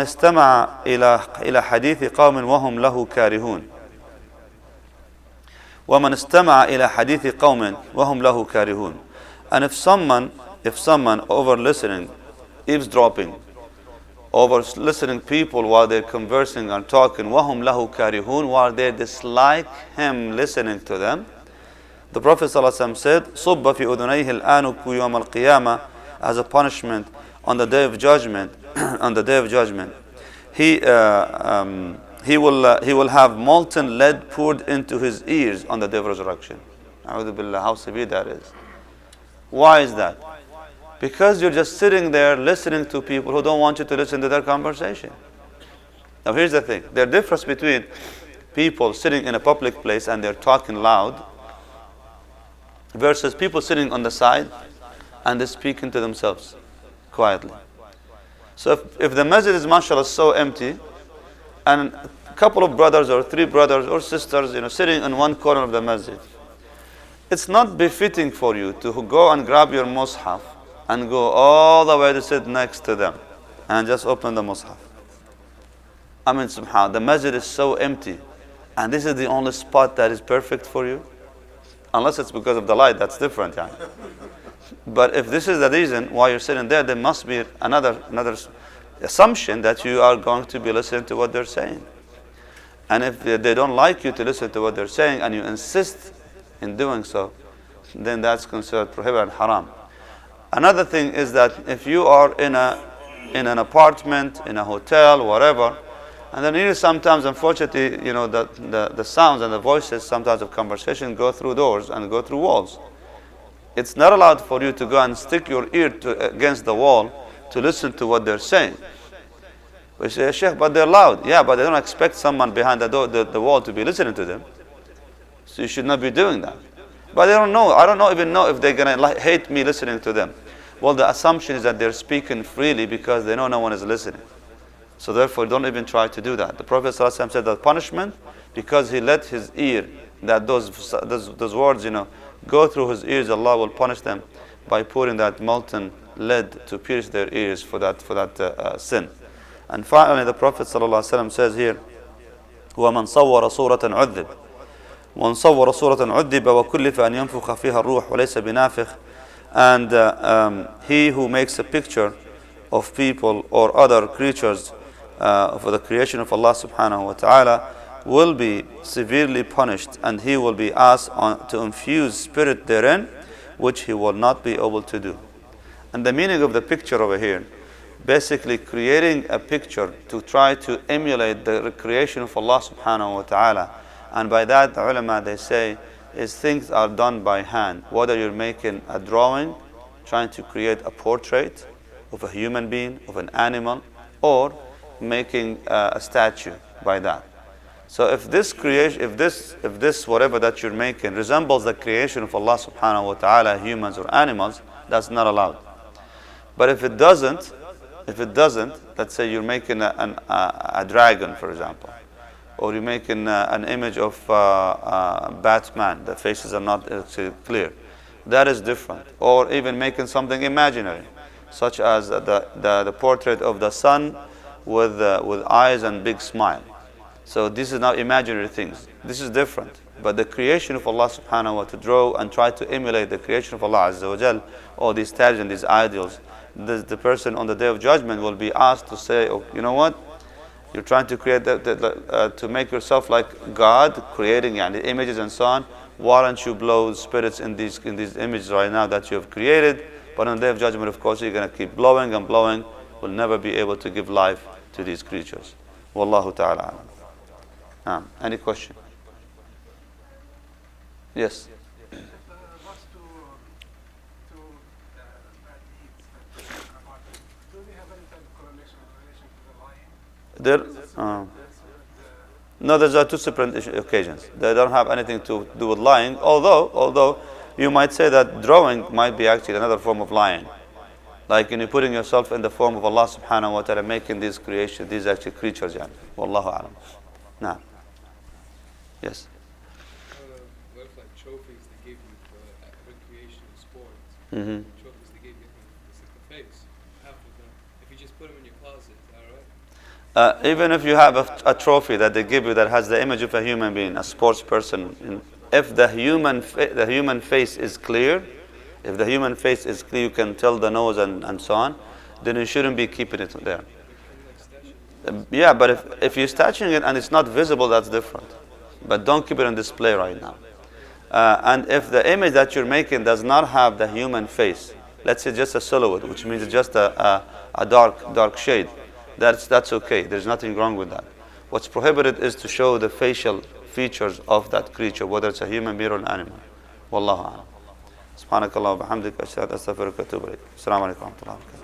استمع إلى حديث قوم وهم له كارهون. ومن استمع إلى حديث قوم وهم له كارهون. And if someone over listening, eavesdropping, over listening people while they're conversing and talking, وهم له كارهون, while they dislike him listening to them, the Prophet ﷺ said, صُبَّ فِي أُذُنَيْهِ الْآنُكُ يَوْمَ الْقِيَامَةِ, as a punishment on the day of judgment. On the day of judgment, he will have molten lead poured into his ears on the day of resurrection. A'udhu billah, how severe that is. Why is that? Because you're just sitting there listening to people who don't want you to listen to their conversation. Now here's the thing. There's a difference between people sitting in a public place and they're talking loud versus people sitting on the side and they're speaking to themselves quietly. So if the masjid is, mashallah, so empty, and a couple of brothers or three brothers or sisters, sitting in one corner of the masjid, it's not befitting for you to go and grab your mushaf and go all the way to sit next to them and just open the mushaf. I mean, subhanAllah, the masjid is so empty, and this is the only spot that is perfect for you. Unless it's because of the light, that's different. Yeah. But if this is the reason why you're sitting there, there must be another assumption that you are going to be listening to what they're saying. And if they don't like you to listen to what they're saying and you insist in doing so, then that's considered prohibited and haram. Another thing is that if you are in an apartment, in a hotel, whatever, and then sometimes, unfortunately, the sounds and the voices sometimes of conversation go through doors and go through walls. It's not allowed for you to go and stick your ear against the wall to listen to what they're saying. We say, Sheikh, but they're loud. Yeah, but they don't expect someone behind the wall to be listening to them. So you should not be doing that. But they don't know. I don't even know if they're going to hate me listening to them. Well, the assumption is that they're speaking freely because they know no one is listening. So therefore, don't even try to do that. The Prophet ﷺ said that punishment, because he let his ear, that those words, go through his ears, Allah will punish them by putting that molten lead to pierce their ears for that sin. And finally, the Prophet ﷺ says here, وَمَنْ صَوَّرَ صُورَةً عُذِّبَ وَمَنْ صَوَّرَ صُورَةً عُذِّبَ وَكُلِّفَ أَنْ يَنْفُخَ فِيهَا الرُّوحُ وَلَيْسَ بِنَافِخٍ. And he who makes a picture of people or other creatures for the creation of Allah subhanahu wa ta'ala will be severely punished, and he will be asked to infuse spirit therein, which he will not be able to do. And the meaning of the picture over here, basically creating a picture to try to emulate the creation of Allah subhanahu wa ta'ala. And by that, the ulama, they say, is things are done by hand. Whether you're making a drawing, trying to create a portrait of a human being, of an animal, or making a statue by that. So if this creation, if this whatever that you're making resembles the creation of Allah subhanahu wa ta'ala, humans or animals, that's not allowed. But if it doesn't, let's say you're making a dragon, for example, or you're making an image of Batman, the faces are not clear, that is different. Or even making something imaginary, such as the portrait of the sun with eyes and big smile. So this is now imaginary things. This is different. But the creation of Allah subhanahu wa ta'ala, to draw and try to emulate the creation of Allah azza wa jal, all these statues and these ideals, the person on the day of judgment will be asked to say, oh, you know what? You're trying to create to make yourself like God, creating the images and so on. Why don't you blow spirits in these images right now that you have created? But on the day of judgment, of course, you're going to keep blowing and blowing. Will never be able to give life to these creatures. Wallahu ta'ala alam. Any question? Yes. Last two bad deeds that Ramadan, do they have any type of correlation in relation to the lying? No, those are two separate occasions. They don't have anything to do with lying. Although you might say that drawing might be actually another form of lying. Like putting yourself in the form of Allah subhanahu wa ta'ala, making these creations, these actually creatures. Wallahu alam. Nah. Yes. What if like trophies they give you for recreation and sports? Mm-hmm. Trophies they give you for the face. Half of them. If you just put them in your closet, is that alright? Even if you have a trophy that they give you that has the image of a human being, a sports person, if the human face is clear, if the human face is clear, you can tell the nose and so on, then you shouldn't be keeping it there. Yeah, but if you're statuing it and it's not visible, that's different. But don't keep it on display right now. And if the image that you're making does not have the human face, let's say just a silhouette, which means just a dark shade, that's okay. There's nothing wrong with that. What's prohibited is to show the facial features of that creature, whether it's a human being or an animal. Wallahu a'lam. سبحانك اللهم وبحمدك أشهد أن لا إله إلا أنت أستغفرك وأتوب إليك. السلام عليكم ورحمة الله وبركاته.